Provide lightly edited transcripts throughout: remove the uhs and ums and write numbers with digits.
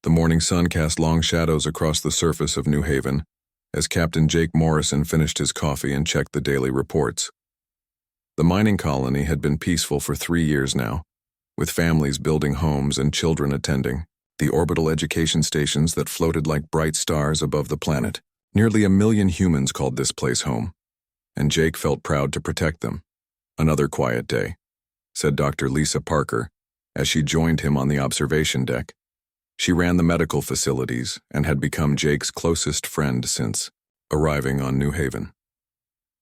The morning sun cast long shadows across the surface of New Haven as Captain Jake Morrison finished his coffee and checked the daily reports. The mining colony had been peaceful for 3 years now, with families building homes and children attending the orbital education stations that floated like bright stars above the planet. Nearly 1 million humans called this place home, and Jake felt proud to protect them. "Another quiet day," said Dr. Lisa Parker as she joined him on the observation deck. She ran the medical facilities and had become Jake's closest friend since arriving on New Haven.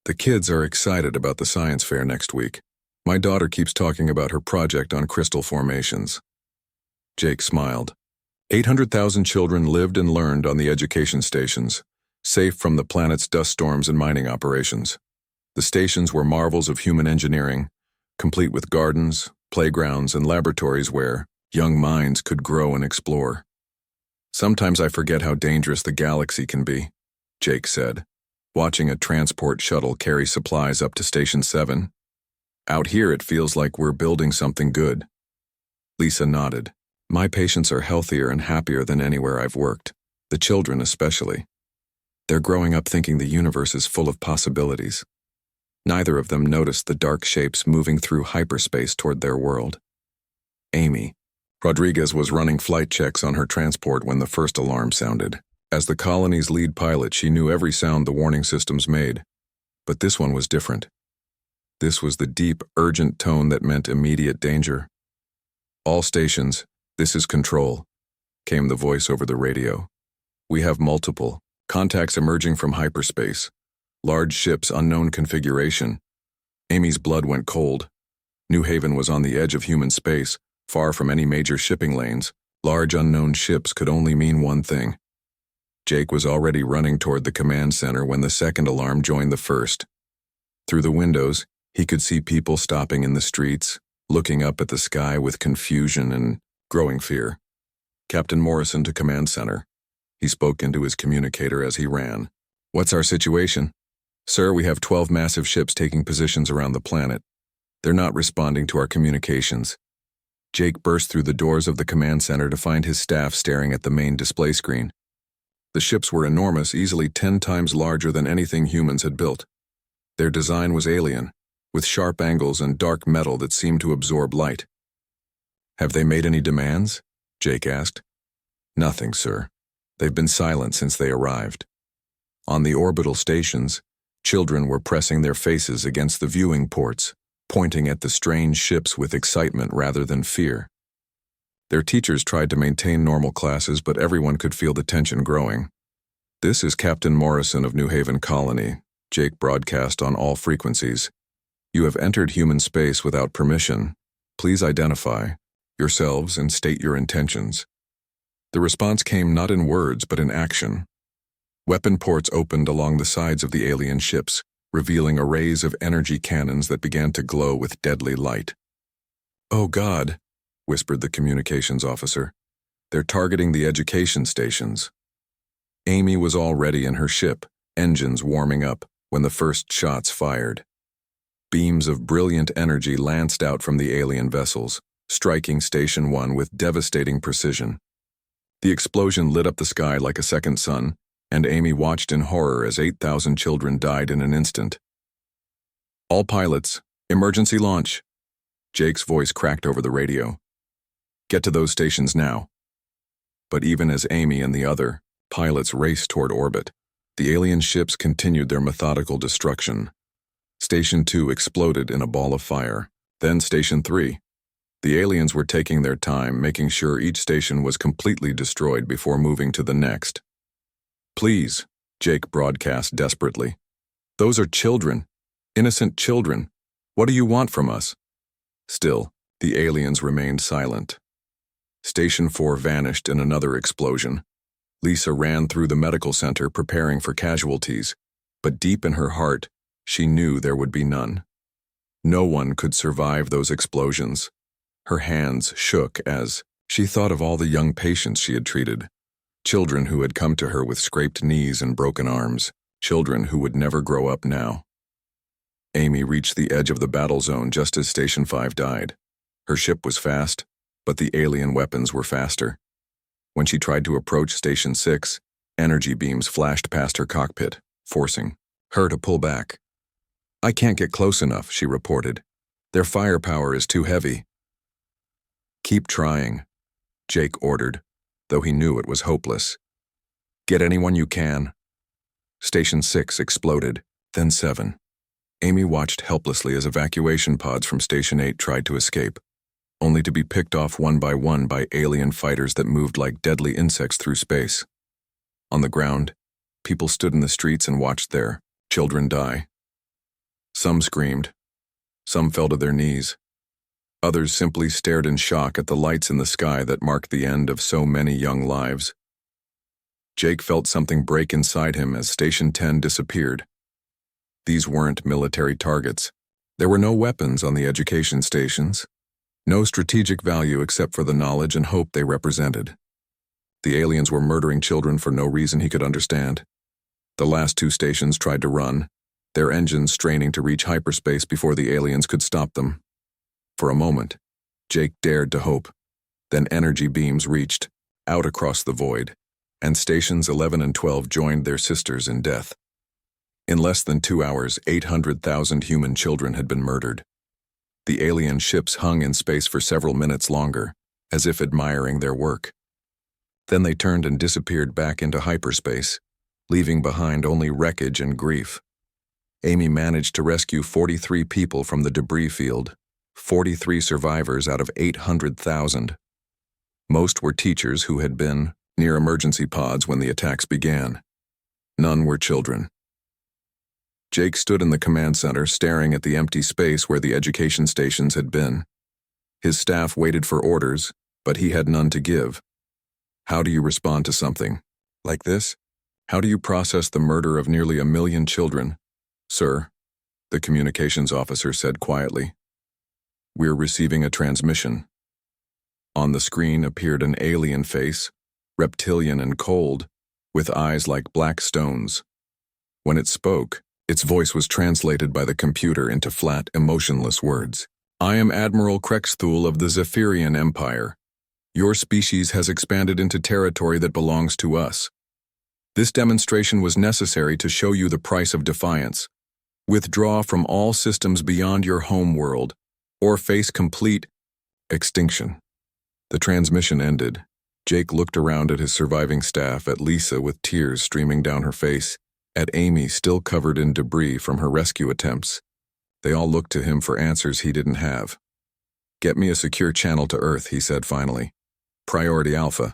"The kids are excited about the science fair next week. My daughter keeps talking about her project on crystal formations." Jake smiled. 800,000 children lived and learned on the education stations, safe from the planet's dust storms and mining operations. The stations were marvels of human engineering, complete with gardens, playgrounds, and laboratories where young minds could grow and explore. "Sometimes I forget how dangerous the galaxy can be," Jake said, watching a transport shuttle carry supplies up to Station 7. "Out here it feels like we're building something good." Lisa nodded. "My patients are healthier and happier than anywhere I've worked, the children especially. They're growing up thinking the universe is full of possibilities." Neither of them noticed the dark shapes moving through hyperspace toward their world. Amy Rodriguez was running flight checks on her transport when the first alarm sounded. As the colony's lead pilot, she knew every sound the warning systems made. But this one was different. This was the deep, urgent tone that meant immediate danger. "All stations, this is Control," came the voice over the radio. "We have multiple contacts emerging from hyperspace. Large ships, unknown configuration." Amy's blood went cold. New Haven was on the edge of human space, far from any major shipping lanes. Large unknown ships could only mean one thing. Jake was already running toward the command center when the second alarm joined the first. Through the windows, he could see people stopping in the streets, looking up at the sky with confusion and growing fear. "Captain Morrison to command center." He spoke into his communicator as he ran. "What's our situation?" "Sir, we have 12 massive ships taking positions around the planet. They're not responding to our communications." Jake burst through the doors of the command center to find his staff staring at the main display screen. The ships were enormous, easily 10 times larger than anything humans had built. Their design was alien, with sharp angles and dark metal that seemed to absorb light. "Have they made any demands?" Jake asked. "Nothing, sir. They've been silent since they arrived." On the orbital stations, children were pressing their faces against the viewing ports, pointing at the strange ships with excitement rather than fear. Their teachers tried to maintain normal classes, but everyone could feel the tension growing. "This is Captain Morrison of New Haven Colony," Jake broadcast on all frequencies. "You have entered human space without permission. Please identify yourselves and state your intentions." The response came not in words but in action. Weapon ports opened along the sides of the alien ships, revealing arrays of energy cannons that began to glow with deadly light. "Oh God," whispered the communications officer. "They're targeting the education stations." Amy was already in her ship, engines warming up, when the first shots fired. Beams of brilliant energy lanced out from the alien vessels, striking Station 1 with devastating precision. The explosion lit up the sky like a second sun, and Amy watched in horror as 8,000 children died in an instant. "All pilots, emergency launch." Jake's voice cracked over the radio. "Get to those stations now." But even as Amy and the other pilots raced toward orbit, the alien ships continued their methodical destruction. Station 2 exploded in a ball of fire, then Station 3. The aliens were taking their time, making sure each station was completely destroyed before moving to the next. "Please," Jake broadcast desperately. "Those are children. Innocent children. What do you want from us?" Still, the aliens remained silent. Station 4 vanished in another explosion. Lisa ran through the medical center preparing for casualties, but deep in her heart, she knew there would be none. No one could survive those explosions. Her hands shook as she thought of all the young patients she had treated. Children who had come to her with scraped knees and broken arms. Children who would never grow up now. Amy reached the edge of the battle zone just as Station 5 died. Her ship was fast, but the alien weapons were faster. When she tried to approach Station 6, energy beams flashed past her cockpit, forcing her to pull back. "I can't get close enough," she reported. "Their firepower is too heavy." "Keep trying," Jake ordered, though he knew it was hopeless. "Get anyone you can." Station 6 exploded, then 7. Amy watched helplessly as evacuation pods from Station 8 tried to escape, only to be picked off one by alien fighters that moved like deadly insects through space. On the ground, people stood in the streets and watched their children die. Some screamed. Some fell to their knees. Others simply stared in shock at the lights in the sky that marked the end of so many young lives. Jake felt something break inside him as Station 10 disappeared. These weren't military targets. There were no weapons on the education stations. No strategic value except for the knowledge and hope they represented. The aliens were murdering children for no reason he could understand. The last 2 stations tried to run, their engines straining to reach hyperspace before the aliens could stop them. For a moment, Jake dared to hope. Then energy beams reached, out across the void, and Stations 11 and 12 joined their sisters in death. In less than 2 hours, 800,000 human children had been murdered. The alien ships hung in space for several minutes longer, as if admiring their work. Then they turned and disappeared back into hyperspace, leaving behind only wreckage and grief. Amy managed to rescue 43 people from the debris field, 43 survivors out of 800,000. Most were teachers who had been near emergency pods when the attacks began. None were children. Jake stood in the command center staring at the empty space where the education stations had been. His staff waited for orders, but he had none to give. How do you respond to something like this? How do you process the murder of nearly 1 million children? "Sir," the communications officer said quietly. "We're receiving a transmission." On the screen appeared an alien face, reptilian and cold, with eyes like black stones. When it spoke, its voice was translated by the computer into flat, emotionless words. "I am Admiral Krexthul of the Zephyrian Empire. Your species has expanded into territory that belongs to us. This demonstration was necessary to show you the price of defiance. Withdraw from all systems beyond your home world, or face complete extinction." The transmission ended. Jake looked around at his surviving staff, at Lisa with tears streaming down her face, at Amy still covered in debris from her rescue attempts. They all looked to him for answers he didn't have. "Get me a secure channel to Earth," he said finally. "Priority Alpha."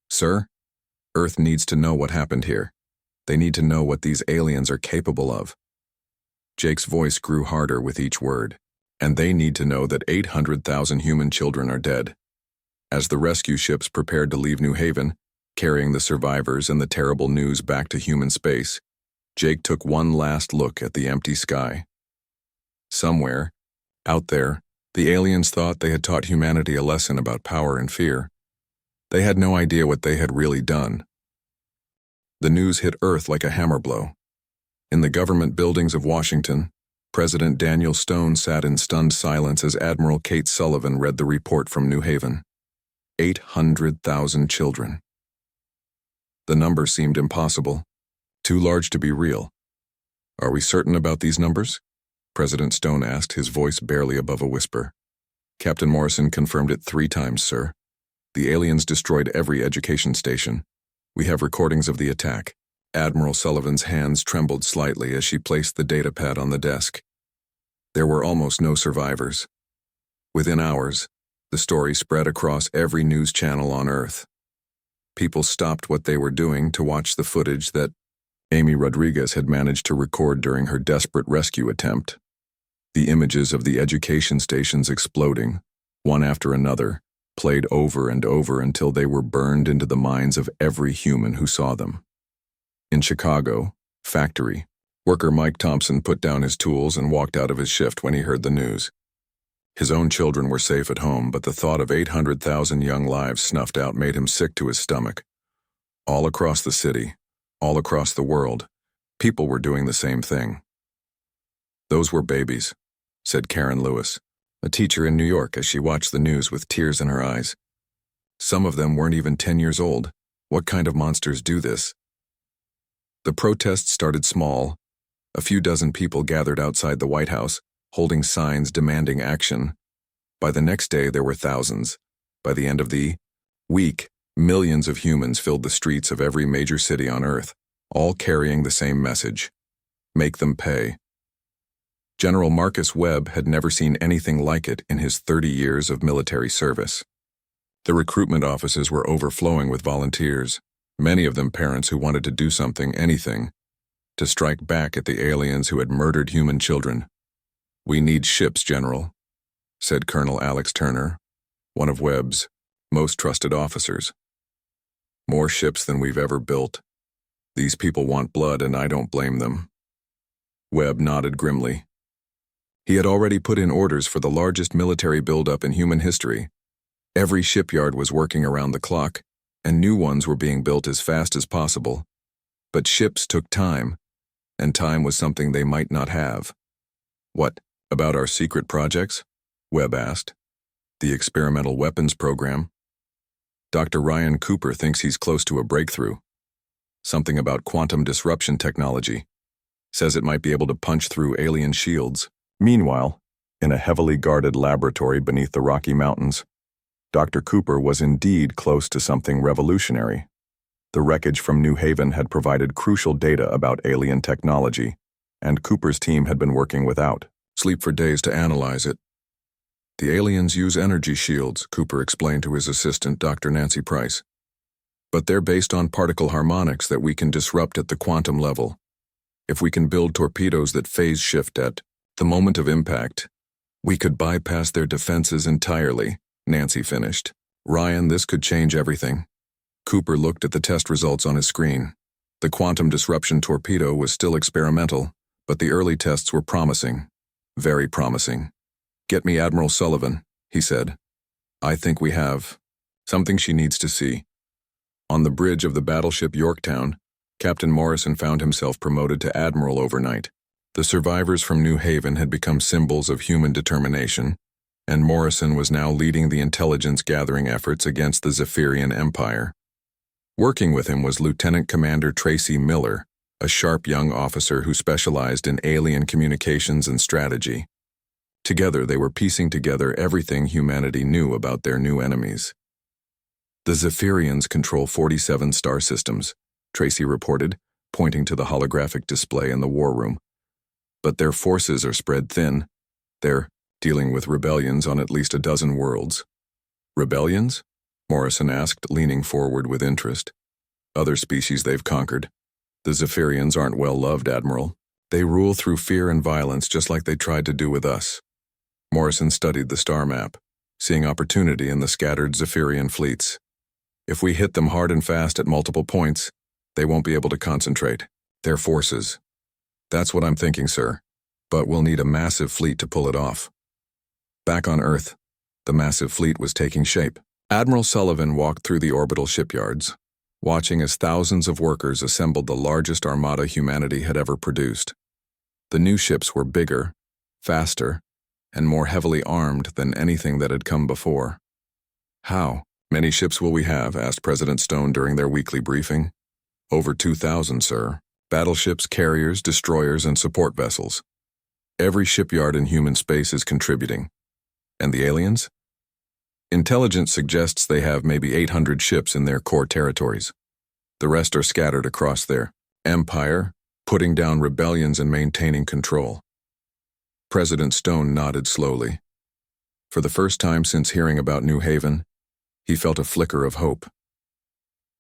"Sir, Earth needs to know what happened here. They need to know what these aliens are capable of." Jake's voice grew harder with each word. "And they need to know that 800,000 human children are dead." As the rescue ships prepared to leave New Haven, carrying the survivors and the terrible news back to human space, Jake took one last look at the empty sky. Somewhere, out there, the aliens thought they had taught humanity a lesson about power and fear. They had no idea what they had really done. The news hit Earth like a hammer blow. In the government buildings of Washington, President Daniel Stone sat in stunned silence as Admiral Kate Sullivan read the report from New Haven. 800,000 children. The number seemed impossible, too large to be real. "Are we certain about these numbers?" President Stone asked, his voice barely above a whisper. "Captain Morrison confirmed it 3 times, sir. The aliens destroyed every education station. We have recordings of the attack." Admiral Sullivan's hands trembled slightly as she placed the datapad on the desk. There were almost no survivors. Within hours, the story spread across every news channel on Earth. People stopped what they were doing to watch the footage that Amy Rodriguez had managed to record during her desperate rescue attempt. The images of the education stations exploding, one after another, played over and over until they were burned into the minds of every human who saw them. In Chicago, factory, worker Mike Thompson put down his tools and walked out of his shift when he heard the news. His own children were safe at home, but the thought of 800,000 young lives snuffed out made him sick to his stomach. All across the city, all across the world, people were doing the same thing. "Those were babies," said Karen Lewis, a teacher in New York, as she watched the news with tears in her eyes. Some of them weren't even 10 years old. What kind of monsters do this? The protests started small. A few dozen people gathered outside the White House, holding signs demanding action. By the next day, there were thousands. By the end of the week, millions of humans filled the streets of every major city on Earth, all carrying the same message: make them pay. General Marcus Webb had never seen anything like it in his 30 years of military service. The recruitment offices were overflowing with volunteers, many of them parents who wanted to do something, anything, to strike back at the aliens who had murdered human children. "We need ships, General," said Colonel Alex Turner, one of Webb's most trusted officers. "More ships than we've ever built. These people want blood, and I don't blame them." Webb nodded grimly. He had already put in orders for the largest military buildup in human history. Every shipyard was working around the clock, and new ones were being built as fast as possible. But ships took time, and time was something they might not have. "What about our secret projects?" Webb asked. "The experimental weapons program. Dr. Ryan Cooper thinks he's close to a breakthrough. Something about quantum disruption technology. Says it might be able to punch through alien shields." Meanwhile, in a heavily guarded laboratory beneath the Rocky Mountains, Dr. Cooper was indeed close to something revolutionary. The wreckage from New Haven had provided crucial data about alien technology, and Cooper's team had been working without sleep for days to analyze it. "The aliens use energy shields," Cooper explained to his assistant, Dr. Nancy Price. "But they're based on particle harmonics that we can disrupt at the quantum level. If we can build torpedoes that phase shift at the moment of impact, we could bypass their defenses entirely," Nancy finished. "Ryan, this could change everything." Cooper looked at the test results on his screen. The quantum disruption torpedo was still experimental, but the early tests were promising. Very promising. "Get me Admiral Sullivan," he said. "I think we have something she needs to see." On the bridge of the battleship Yorktown, Captain Morrison found himself promoted to Admiral overnight. The survivors from New Haven had become symbols of human determination, and Morrison was now leading the intelligence-gathering efforts against the Zephyrian Empire. Working with him was Lieutenant Commander Tracy Miller, a sharp young officer who specialized in alien communications and strategy. Together, they were piecing together everything humanity knew about their new enemies. "The Zephyrians control 47 star systems," Tracy reported, pointing to the holographic display in the war room. "But their forces are spread thin. They're dealing with rebellions on at least a dozen worlds." "Rebellions?" Morrison asked, leaning forward with interest. "Other species they've conquered. The Zephyrians aren't well loved, Admiral. They rule through fear and violence just like they tried to do with us." Morrison studied the star map, seeing opportunity in the scattered Zephyrian fleets. "If we hit them hard and fast at multiple points, they won't be able to concentrate their forces." "That's what I'm thinking, sir. But we'll need a massive fleet to pull it off." Back on Earth, the massive fleet was taking shape. Admiral Sullivan walked through the orbital shipyards, watching as thousands of workers assembled the largest armada humanity had ever produced. The new ships were bigger, faster, and more heavily armed than anything that had come before. "How many ships will we have?" asked President Stone during their weekly briefing. "Over 2,000, sir. Battleships, carriers, destroyers, and support vessels. Every shipyard in human space is contributing." "And the aliens?" "Intelligence suggests they have maybe 800 ships in their core territories. The rest are scattered across their empire, putting down rebellions and maintaining control." President Stone nodded slowly. For the first time since hearing about New Haven, he felt a flicker of hope.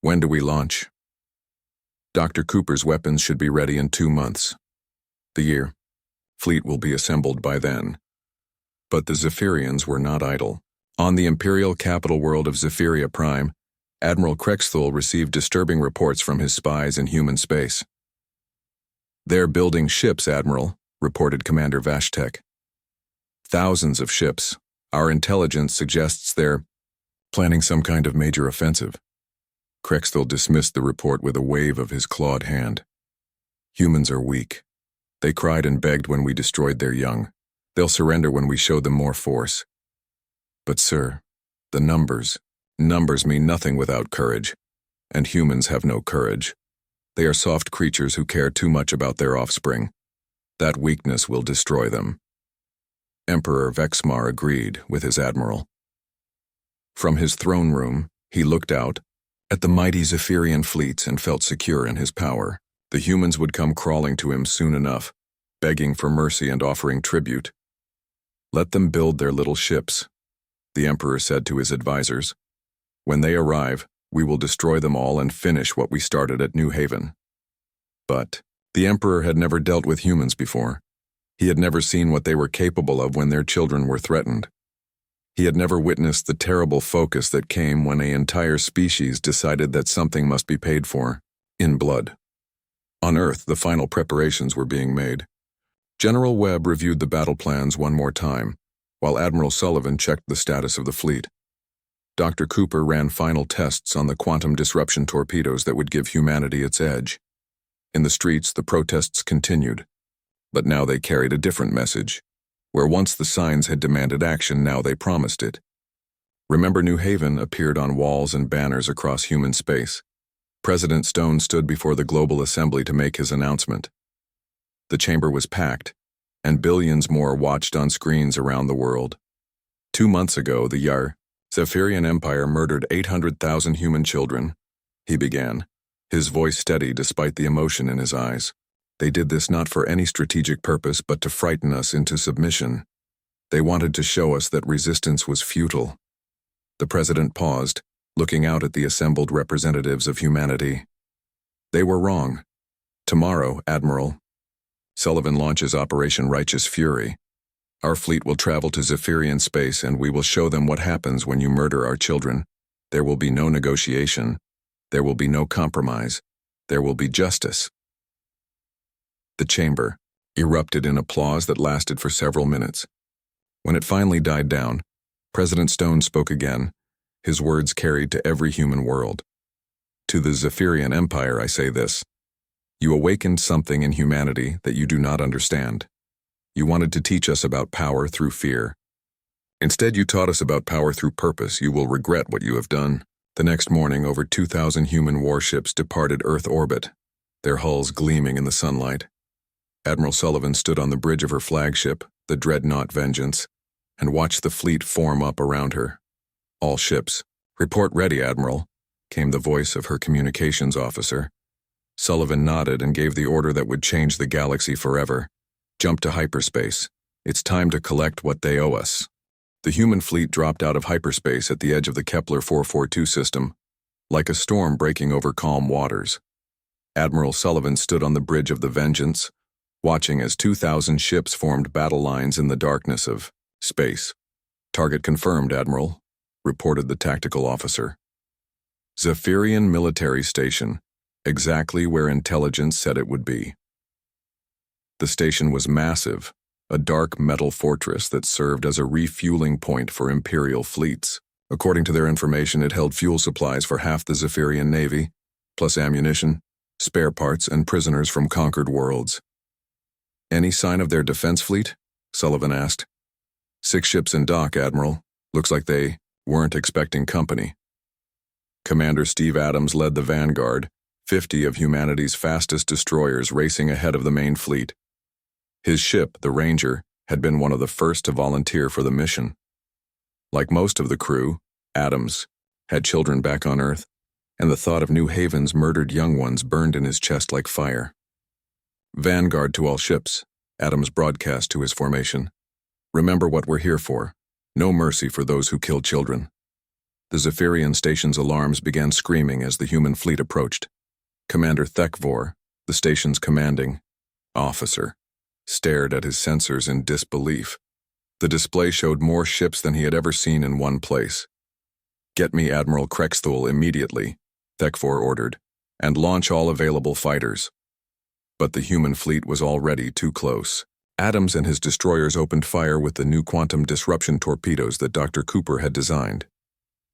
"When do we launch?" "Dr. Cooper's weapons should be ready in 2 months. The year. Fleet will be assembled by then." But the Zephyrians were not idle. On the imperial capital world of Zephyria Prime, Admiral Krexthul received disturbing reports from his spies in human space. "They're building ships, Admiral," reported Commander Vashtek. "Thousands of ships. Our intelligence suggests they're planning some kind of major offensive." Krexthul dismissed the report with a wave of his clawed hand. "Humans are weak. They cried and begged when we destroyed their young. They'll surrender when we show them more force." "But sir, the numbers," Numbers mean nothing without courage, and humans have no courage. They are soft creatures who care too much about their offspring. That weakness will destroy them. Emperor Vexmar agreed with his admiral. From his throne room, he looked out at the mighty Zephyrian fleets and felt secure in his power. The humans would come crawling to him soon enough, begging for mercy and offering tribute. Let them build their little ships, the Emperor said to his advisors. When they arrive, we will destroy them all and finish what we started at New Haven. But the Emperor had never dealt with humans before. He had never seen what they were capable of when their children were threatened. He had never witnessed the terrible focus that came when an entire species decided that something must be paid for, in blood. On Earth, the final preparations were being made. General Webb reviewed the battle plans one more time, while Admiral Sullivan checked the status of the fleet. Dr. Cooper ran final tests on the quantum disruption torpedoes that would give humanity its edge. In the streets, the protests continued, but now they carried a different message. Where once the signs had demanded action, now they promised it. Remember New Haven appeared on walls and banners across human space. President Stone stood before the Global Assembly to make his announcement. The chamber was packed, and billions more watched on screens around the world. 2 months ago, the Zephyrian Empire murdered 800,000 human children, he began, his voice steady despite the emotion in his eyes. They did this not for any strategic purpose but to frighten us into submission. They wanted to show us that resistance was futile. The president paused, looking out at the assembled representatives of humanity. They were wrong. Tomorrow, Admiral Sullivan launches Operation Righteous Fury. Our fleet will travel to Zephyrian space and we will show them what happens when you murder our children. There will be no negotiation. There will be no compromise. There will be justice. The chamber erupted in applause that lasted for several minutes. When it finally died down, President Stone spoke again, his words carried to every human world. To the Zephyrian Empire I say this. You awakened something in humanity that you do not understand. You wanted to teach us about power through fear. Instead, you taught us about power through purpose. You will regret what you have done. The next morning, over 2,000 human warships departed Earth orbit, their hulls gleaming in the sunlight. Admiral Sullivan stood on the bridge of her flagship, the Dreadnought Vengeance, and watched the fleet form up around her. All ships. Report ready, Admiral, came the voice of her communications officer. Sullivan nodded and gave the order that would change the galaxy forever. Jump to hyperspace. It's time to collect what they owe us. The human fleet dropped out of hyperspace at the edge of the Kepler 442 system, like a storm breaking over calm waters. Admiral Sullivan stood on the bridge of the Vengeance, watching as 2,000 ships formed battle lines in the darkness of space. Target confirmed, Admiral, reported the tactical officer. Zephyrian Military Station, exactly where intelligence said it would be. The station was massive, a dark metal fortress that served as a refueling point for Imperial fleets. According to their information, it held fuel supplies for half the Zephyrian Navy, plus ammunition, spare parts, and prisoners from conquered worlds. Any sign of their defense fleet? Sullivan asked. 6 ships in dock, Admiral. Looks like they weren't expecting company. Commander Steve Adams led the vanguard, 50 of humanity's fastest destroyers racing ahead of the main fleet. His ship, the Ranger, had been one of the first to volunteer for the mission. Like most of the crew, Adams had children back on Earth, and the thought of New Haven's murdered young ones burned in his chest like fire. Vanguard to all ships, Adams broadcast to his formation. Remember what we're here for. No mercy for those who kill children. The Zephyrian station's alarms began screaming as the human fleet approached. Commander Thekvor, the station's commanding officer, stared at his sensors in disbelief. The display showed more ships than he had ever seen in one place. Get me Admiral Krexthul immediately, Thekvor ordered, and launch all available fighters. But the human fleet was already too close. Adams and his destroyers opened fire with the new quantum disruption torpedoes that Dr. Cooper had designed.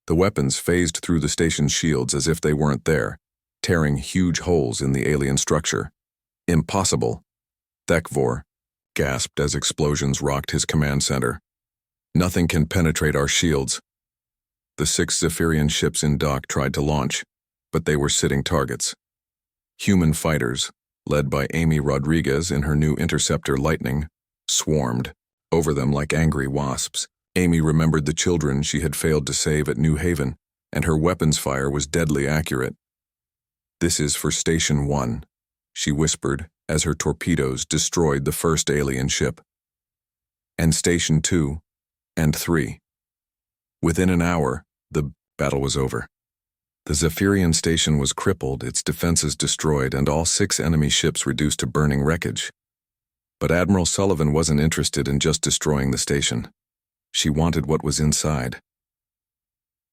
The weapons phased through the station's shields as if they weren't there, tearing huge holes in the alien structure. Impossible, Thekvor gasped as explosions rocked his command center. Nothing can penetrate our shields. The 6 Zephyrian ships in dock tried to launch, but they were sitting targets. Human fighters, led by Amy Rodriguez in her new interceptor Lightning, swarmed over them like angry wasps. Amy remembered the children she had failed to save at New Haven, and her weapons fire was deadly accurate. "This is for Station 1, she whispered as her torpedoes destroyed the first alien ship. "And Station 2 and 3. Within an hour, the battle was over. The Zephyrian station was crippled, its defenses destroyed, and all 6 enemy ships reduced to burning wreckage. But Admiral Sullivan wasn't interested in just destroying the station. She wanted what was inside.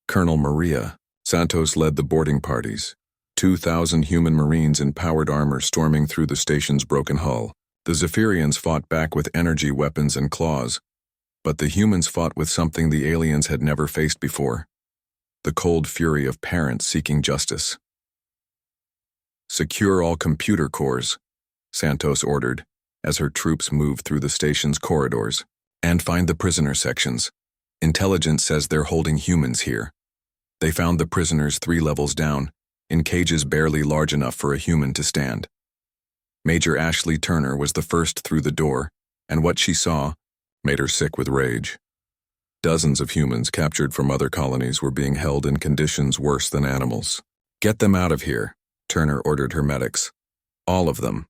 Colonel Maria Santos led the boarding parties, 2,000 human marines in powered armor storming through the station's broken hull. The Zephyrians fought back with energy weapons and claws, but the humans fought with something the aliens had never faced before: the cold fury of parents seeking justice. "Secure all computer cores," Santos ordered, as her troops moved through the station's corridors. "And find the prisoner sections. Intelligence says they're holding humans here." They found the prisoners 3 levels down, in cages barely large enough for a human to stand. Major Ashley Turner was the first through the door, and what she saw made her sick with rage. Dozens of humans captured from other colonies were being held in conditions worse than animals. "Get them out of here," Turner ordered her medics. "All of them."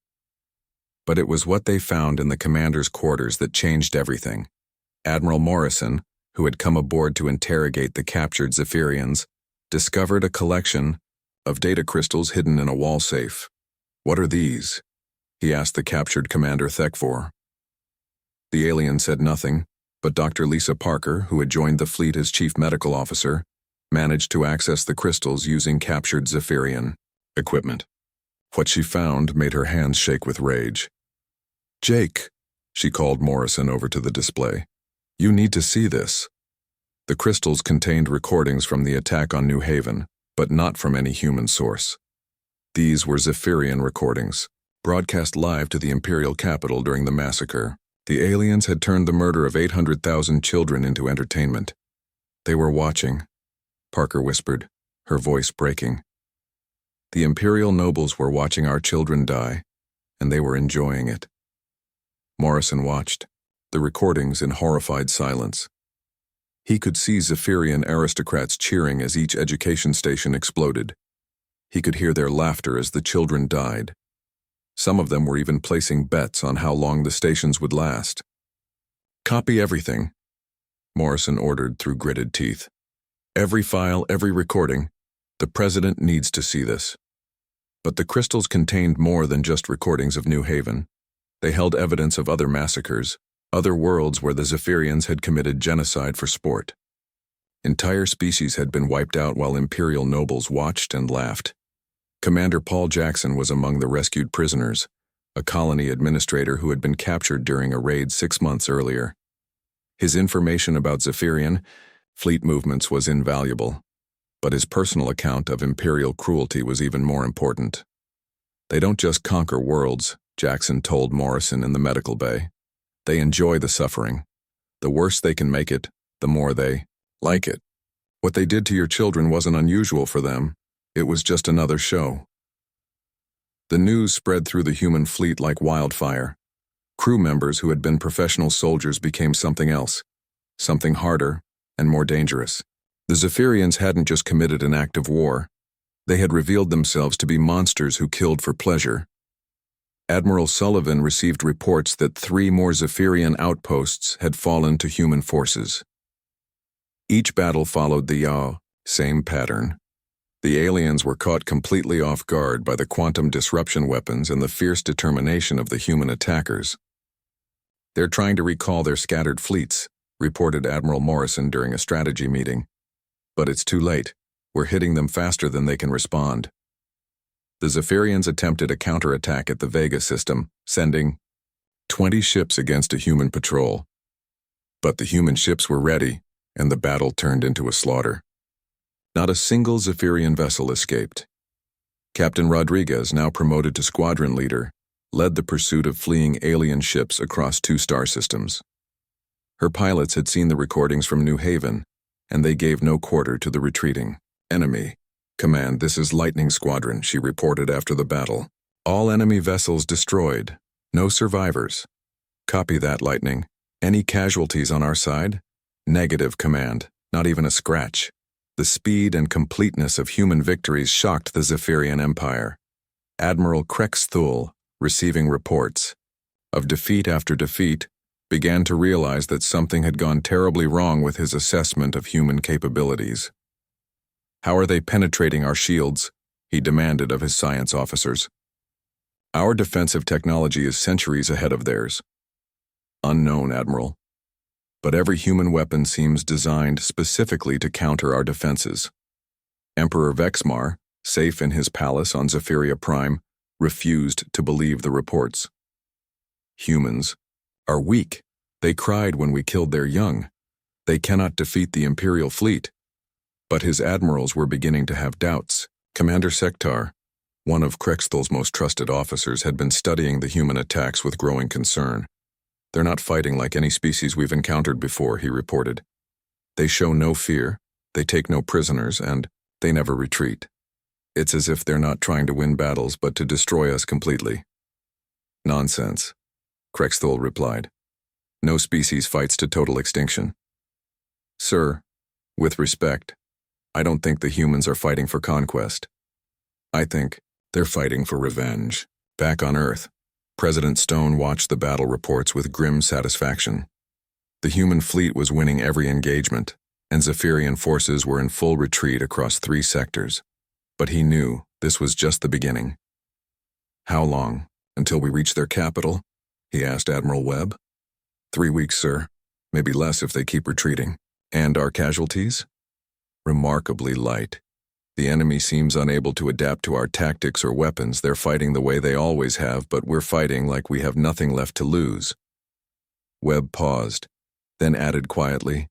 But it was what they found in the commander's quarters that changed everything. Admiral Morrison, who had come aboard to interrogate the captured Zephyrians, discovered a collection of data crystals hidden in a wall safe. "What are these?" he asked the captured Commander Thekfor. The alien said nothing, but Dr. Lisa Parker, who had joined the fleet as chief medical officer, managed to access the crystals using captured Zephyrian equipment. What she found made her hands shake with rage. "Jake," she called Morrison over to the display. "You need to see this." The crystals contained recordings from the attack on New Haven, but not from any human source. These were Zephyrian recordings, broadcast live to the Imperial capital during the massacre. The aliens had turned the murder of 800,000 children into entertainment. "They were watching," Parker whispered, her voice breaking. "The Imperial nobles were watching our children die, and they were enjoying it." Morrison watched, the recordings in horrified silence. He could see Zephyrian aristocrats cheering as each education station exploded. He could hear their laughter as the children died. Some of them were even placing bets on how long the stations would last. "Copy everything," Morrison ordered through gritted teeth. "Every file, every recording. The president needs to see this." But the crystals contained more than just recordings of New Haven. They held evidence of other massacres, other worlds where the Zephyrians had committed genocide for sport. Entire species had been wiped out while Imperial nobles watched and laughed. Commander Paul Jackson was among the rescued prisoners, a colony administrator who had been captured during a raid 6 months earlier. His information about Zephyrian fleet movements was invaluable, but his personal account of Imperial cruelty was even more important. "They don't just conquer worlds," Jackson told Morrison in the medical bay. "They enjoy the suffering. The worse they can make it, the more they like it. What they did to your children wasn't unusual for them. It was just another show." The news spread through the human fleet like wildfire. Crew members who had been professional soldiers became something else, something harder and more dangerous. The Zephyrians hadn't just committed an act of war. They had revealed themselves to be monsters who killed for pleasure. Admiral Sullivan received reports that 3 more Zephyrian outposts had fallen to human forces. Each battle followed the same pattern. The aliens were caught completely off guard by the quantum disruption weapons and the fierce determination of the human attackers. "They're trying to recall their scattered fleets," reported Admiral Morrison during a strategy meeting. "But it's too late. We're hitting them faster than they can respond." The Zephyrians attempted a counterattack at the Vega system, sending 20 ships against a human patrol. But the human ships were ready, and the battle turned into a slaughter. Not a single Zephyrian vessel escaped. Captain Rodriguez, now promoted to squadron leader, led the pursuit of fleeing alien ships across 2 star systems. Her pilots had seen the recordings from New Haven, and they gave no quarter to the retreating enemy. "Command, this is Lightning Squadron," she reported after the battle. "All enemy vessels destroyed. No survivors." "Copy that, Lightning. Any casualties on our side?" "Negative, Command. Not even a scratch." The speed and completeness of human victories shocked the Zephyrian Empire. Admiral Krexthul, receiving reports of defeat after defeat, began to realize that something had gone terribly wrong with his assessment of human capabilities. "How are they penetrating our shields?" he demanded of his science officers. "Our defensive technology is centuries ahead of theirs." "Unknown, Admiral. But every human weapon seems designed specifically to counter our defenses." Emperor Vexmar, safe in his palace on Zephyria Prime, refused to believe the reports. "Humans are weak. They cried when we killed their young. They cannot defeat the Imperial fleet." But his admirals were beginning to have doubts. Commander Sektar, one of Krexthul's most trusted officers, had been studying the human attacks with growing concern. "They're not fighting like any species we've encountered before," he reported. "They show no fear, they take no prisoners, and they never retreat. It's as if they're not trying to win battles but to destroy us completely." "Nonsense," Krexthul replied. "No species fights to total extinction." "Sir, with respect, I don't think the humans are fighting for conquest. I think they're fighting for revenge." Back on Earth, President Stone watched the battle reports with grim satisfaction. The human fleet was winning every engagement, and Zephyrian forces were in full retreat across 3 sectors. But he knew this was just the beginning. "How long, until we reach their capital?" he asked Admiral Webb. 3 weeks, sir. Maybe less if they keep retreating." "And our casualties?" "Remarkably light. The enemy seems unable to adapt to our tactics or weapons. They're fighting the way they always have, but we're fighting like we have nothing left to lose." Webb paused, then added quietly,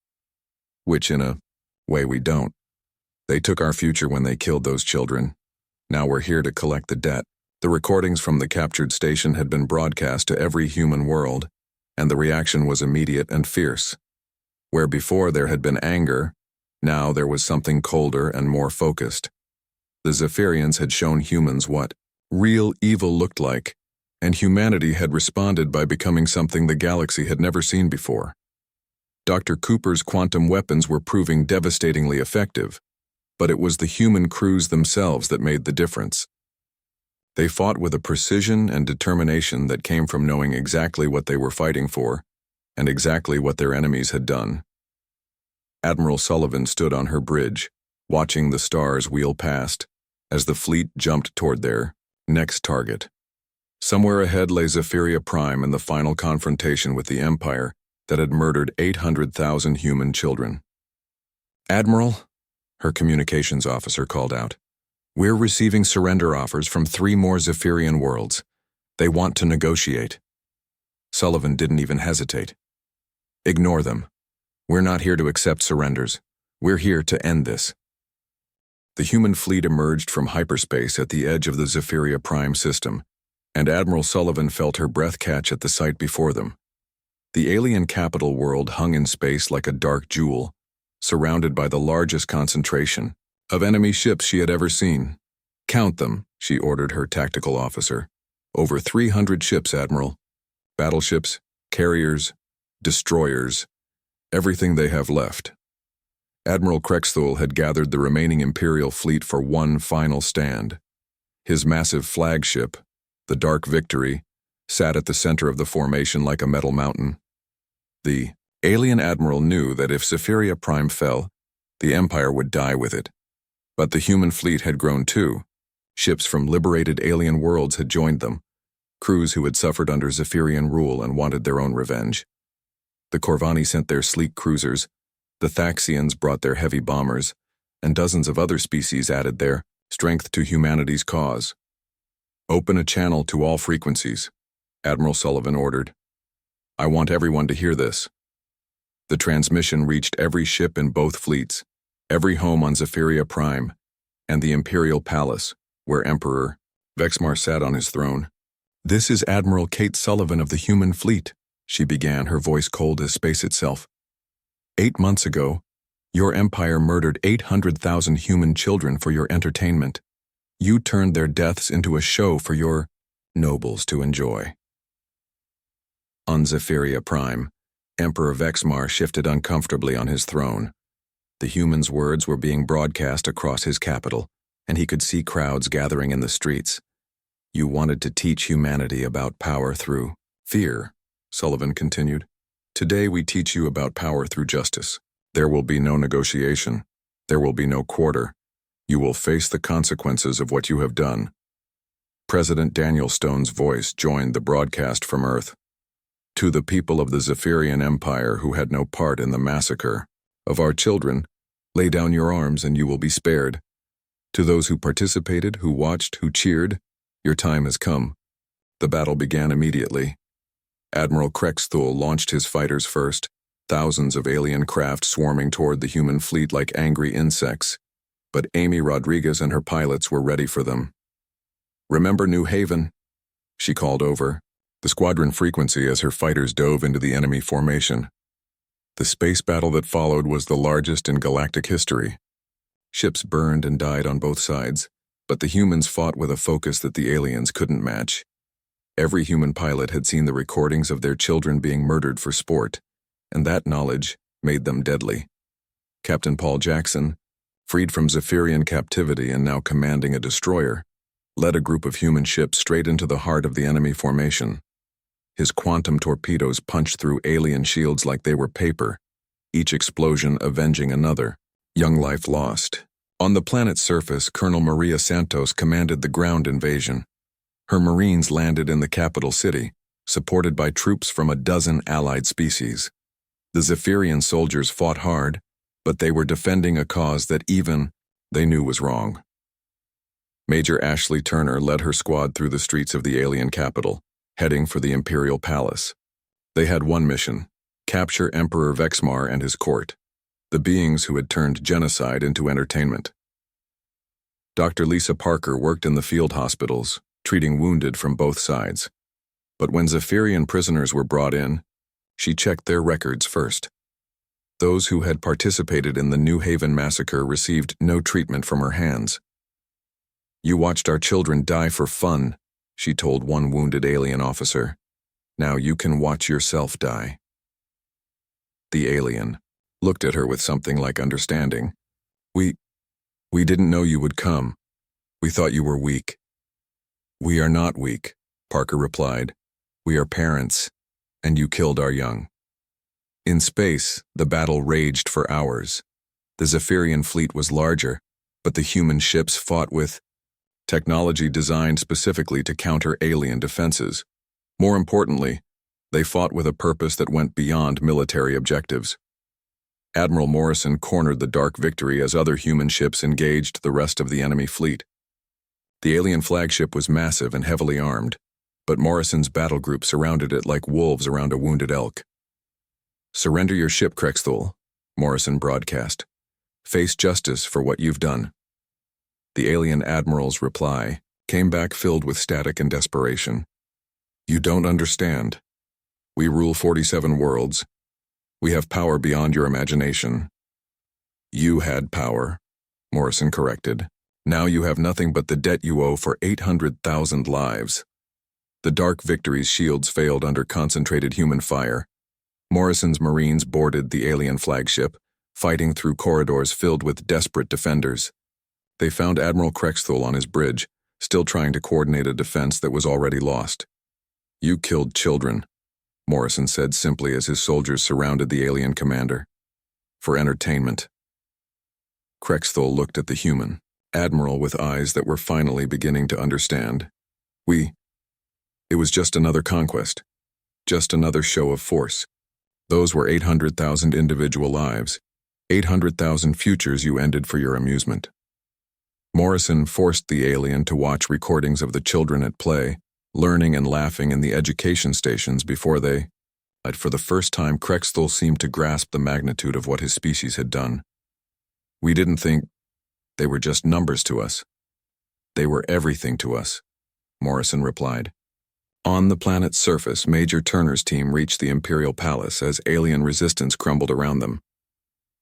"Which in a way we don't. They took our future when they killed those children. Now we're here to collect the debt." The recordings from the captured station had been broadcast to every human world, and the reaction was immediate and fierce. Where before there had been anger, now there was something colder and more focused. The Zephyrians had shown humans what real evil looked like, and humanity had responded by becoming something the galaxy had never seen before. Dr. Cooper's quantum weapons were proving devastatingly effective, but it was the human crews themselves that made the difference. They fought with a precision and determination that came from knowing exactly what they were fighting for, and exactly what their enemies had done. Admiral Sullivan stood on her bridge, watching the stars wheel past, as the fleet jumped toward their next target. Somewhere ahead lay Zephyria Prime and the final confrontation with the Empire that had murdered 800,000 human children. "Admiral," her communications officer called out, "we're receiving surrender offers from 3 more Zephyrian worlds. They want to negotiate." Sullivan didn't even hesitate. "Ignore them. We're not here to accept surrenders. We're here to end this." The human fleet emerged from hyperspace at the edge of the Zephyria Prime system, and Admiral Sullivan felt her breath catch at the sight before them. The alien capital world hung in space like a dark jewel, surrounded by the largest concentration of enemy ships she had ever seen. "Count them," she ordered her tactical officer. "Over 300 ships, Admiral. Battleships, carriers, destroyers, everything they have left." Admiral Krexthul had gathered the remaining Imperial fleet for one final stand. His massive flagship, the Dark Victory, sat at the center of the formation like a metal mountain. The alien admiral knew that if Zephyria Prime fell, the Empire would die with it. But the human fleet had grown too. Ships from liberated alien worlds had joined them, crews who had suffered under Zephyrian rule and wanted their own revenge. The Corvani sent their sleek cruisers, the Thaxians brought their heavy bombers, and dozens of other species added their strength to humanity's cause. "Open a channel to all frequencies," Admiral Sullivan ordered. "I want everyone to hear this." The transmission reached every ship in both fleets, every home on Zephyria Prime, and the Imperial Palace, where Emperor Vexmar sat on his throne. "This is Admiral Kate Sullivan of the human fleet," she began, her voice cold as space itself. 8 months ago, Your empire murdered 800,000 human children for your entertainment. You turned their deaths into a show for your nobles to enjoy. On Zephyria Prime, Emperor Vexmar shifted uncomfortably on his throne. The humans' words were being broadcast across his capital, and he could see crowds gathering in the streets. You wanted to teach humanity about power through fear, Sullivan continued. Today we teach you about power through justice. There will be no negotiation. There will be no quarter. You will face the consequences of what you have done. President Daniel Stone's voice joined the broadcast from Earth. To the people of the Zephyrian Empire who had no part in the massacre of our children, lay down your arms and you will be spared. To those who participated, who watched, who cheered, your time has come. The battle began immediately. Admiral Krexthul launched his fighters first, thousands of alien craft swarming toward the human fleet like angry insects. But Amy Rodriguez and her pilots were ready for them. Remember New Haven? She called over the squadron frequency as her fighters dove into the enemy formation. The space battle that followed was the largest in galactic history. Ships burned and died on both sides, but the humans fought with a focus that the aliens couldn't match. Every human pilot had seen the recordings of their children being murdered for sport, and that knowledge made them deadly. Captain Paul Jackson, freed from Zephyrian captivity and now commanding a destroyer, led a group of human ships straight into the heart of the enemy formation. His quantum torpedoes punched through alien shields like they were paper, each explosion avenging another. Young life lost. On the planet's surface, Colonel Maria Santos commanded the ground invasion. Her Marines landed in the capital city, supported by troops from a dozen allied species. The Zephyrian soldiers fought hard, but they were defending a cause that even they knew was wrong. Major Ashley Turner led her squad through the streets of the alien capital, heading for the Imperial Palace. They had one mission: capture Emperor Vexmar and his court, the beings who had turned genocide into entertainment. Dr. Lisa Parker worked in the field hospitals, treating wounded from both sides. But when Zephyrian prisoners were brought in, she checked their records first. Those who had participated in the New Haven massacre received no treatment from her hands. You watched our children die for fun, she told one wounded alien officer. Now you can watch yourself die. The alien looked at her with something like understanding. We didn't know you would come. We thought you were weak. We are not weak, Parker replied. We are parents, and you killed our young. In space, the battle raged for hours. The Zephyrian fleet was larger, but the human ships fought with technology designed specifically to counter alien defenses. More importantly, they fought with a purpose that went beyond military objectives. Admiral Morrison cornered the Dark Victory as other human ships engaged the rest of the enemy fleet. The alien flagship was massive and heavily armed, but Morrison's battle group surrounded it like wolves around a wounded elk. Surrender your ship, Krexthul, Morrison broadcast. Face justice for what you've done. The alien admiral's reply came back filled with static and desperation. You don't understand. We rule 47 worlds. We have power beyond your imagination. You had power, Morrison corrected. Now you have nothing but the debt you owe for 800,000 lives. The Dark Victory's shields failed under concentrated human fire. Morrison's Marines boarded the alien flagship, fighting through corridors filled with desperate defenders. They found Admiral Krexthul on his bridge, still trying to coordinate a defense that was already lost. You killed children, Morrison said simply as his soldiers surrounded the alien commander. For entertainment. Krexthul looked at the human admiral with eyes that were finally beginning to understand. It was just another conquest. Just another show of force. Those were 800,000 individual lives. 800,000 futures you ended for your amusement. Morrison forced the alien to watch recordings of the children at play, learning and laughing in the education stations before they. For the first time, Krexthul seemed to grasp the magnitude of what his species had done. We didn't think they were just numbers to us. They were everything to us, Morrison replied. On the planet's surface, Major Turner's team reached the Imperial Palace as alien resistance crumbled around them.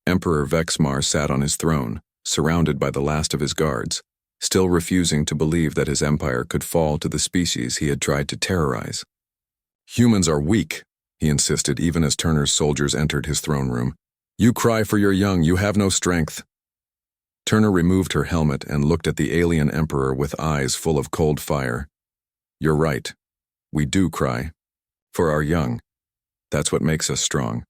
Emperor Vexmar sat on his throne, surrounded by the last of his guards, still refusing to believe that his empire could fall to the species he had tried to terrorize. "Humans are weak," he insisted even as Turner's soldiers entered his throne room. "You cry for your young, you have no strength." Turner removed her helmet and looked at the alien emperor with eyes full of cold fire. "You're right. We do cry. For our young. That's what makes us strong."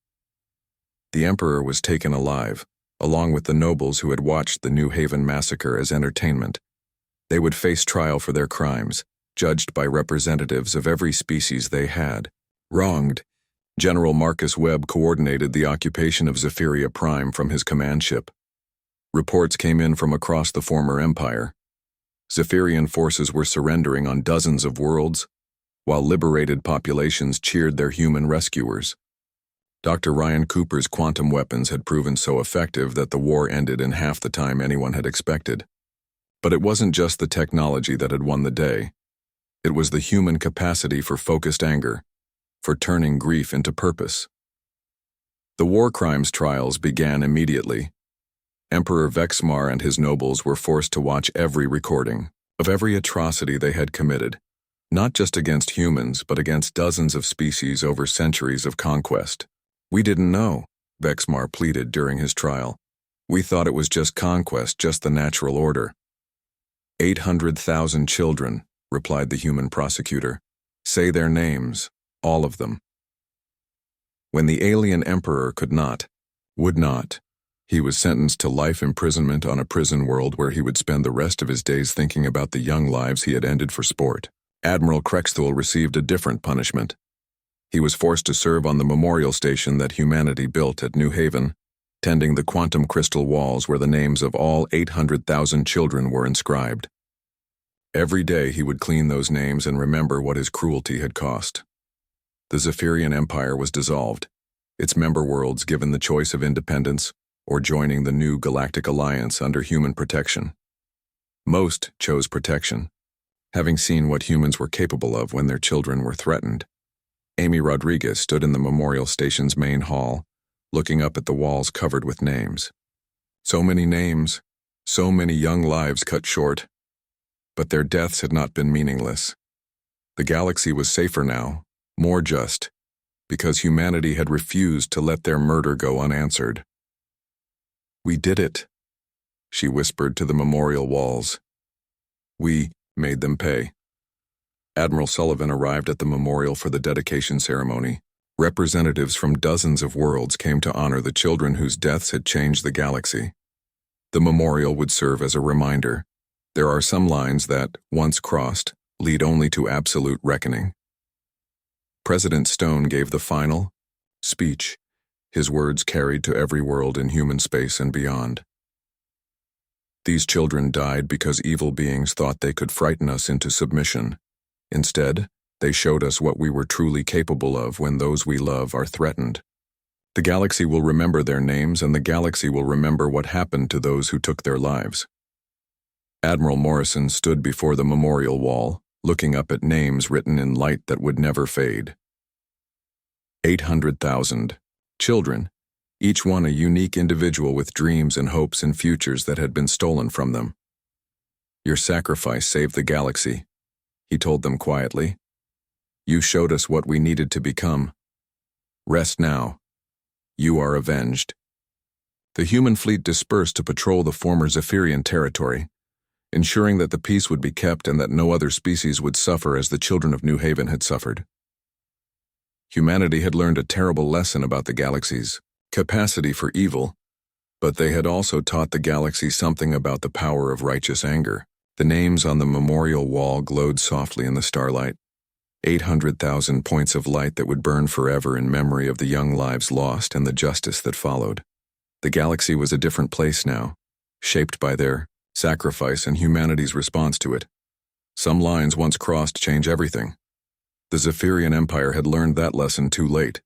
The emperor was taken alive, along with the nobles who had watched the New Haven massacre as entertainment. They would face trial for their crimes, judged by representatives of every species they had wronged. General Marcus Webb coordinated the occupation of Zephyria Prime from his command ship. Reports came in from across the former empire. Zephyrian forces were surrendering on dozens of worlds, while liberated populations cheered their human rescuers. Dr. Ryan Cooper's quantum weapons had proven so effective that the war ended in half the time anyone had expected. But it wasn't just the technology that had won the day. It was the human capacity for focused anger, for turning grief into purpose. The war crimes trials began immediately. Emperor Vexmar and his nobles were forced to watch every recording of every atrocity they had committed, not just against humans, but against dozens of species over centuries of conquest. "We didn't know," Vexmar pleaded during his trial. "We thought it was just conquest, just the natural order." 800,000 children, replied the human prosecutor. "Say their names, all of them." When the alien emperor would not, he was sentenced to life imprisonment on a prison world where he would spend the rest of his days thinking about the young lives he had ended for sport. Admiral Krexthul received a different punishment. He was forced to serve on the memorial station that humanity built at New Haven, tending the quantum crystal walls where the names of all 800,000 children were inscribed. Every day he would clean those names and remember what his cruelty had cost. The Zephyrian Empire was dissolved, its member worlds given the choice of independence or joining the new Galactic Alliance under human protection. Most chose protection, having seen what humans were capable of when their children were threatened. Amy Rodriguez stood in the memorial station's main hall, looking up at the walls covered with names. So many names, so many young lives cut short. But their deaths had not been meaningless. The galaxy was safer now, more just, because humanity had refused to let their murder go unanswered. "We did it," she whispered to the memorial walls. "We made them pay." Admiral Sullivan arrived at the memorial for the dedication ceremony. Representatives from dozens of worlds came to honor the children whose deaths had changed the galaxy. The memorial would serve as a reminder. There are some lines that, once crossed, lead only to absolute reckoning. President Stone gave the final speech, his words carried to every world in human space and beyond. "These children died because evil beings thought they could frighten us into submission. Instead, they showed us what we were truly capable of when those we love are threatened. The galaxy will remember their names, and the galaxy will remember what happened to those who took their lives." Admiral Morrison stood before the memorial wall, looking up at names written in light that would never fade. 800,000 children, each one a unique individual with dreams and hopes and futures that had been stolen from them. "Your sacrifice saved the galaxy," he told them quietly. "You showed us what we needed to become. Rest now. You are avenged." The human fleet dispersed to patrol the former Zephyrian territory, ensuring that the peace would be kept and that no other species would suffer as the children of New Haven had suffered. Humanity had learned a terrible lesson about the galaxy's capacity for evil, but they had also taught the galaxy something about the power of righteous anger. The names on the memorial wall glowed softly in the starlight. 800,000 points of light that would burn forever in memory of the young lives lost and the justice that followed. The galaxy was a different place now, shaped by their sacrifice and humanity's response to it. Some lines once crossed change everything. The Zephyrian Empire had learned that lesson too late.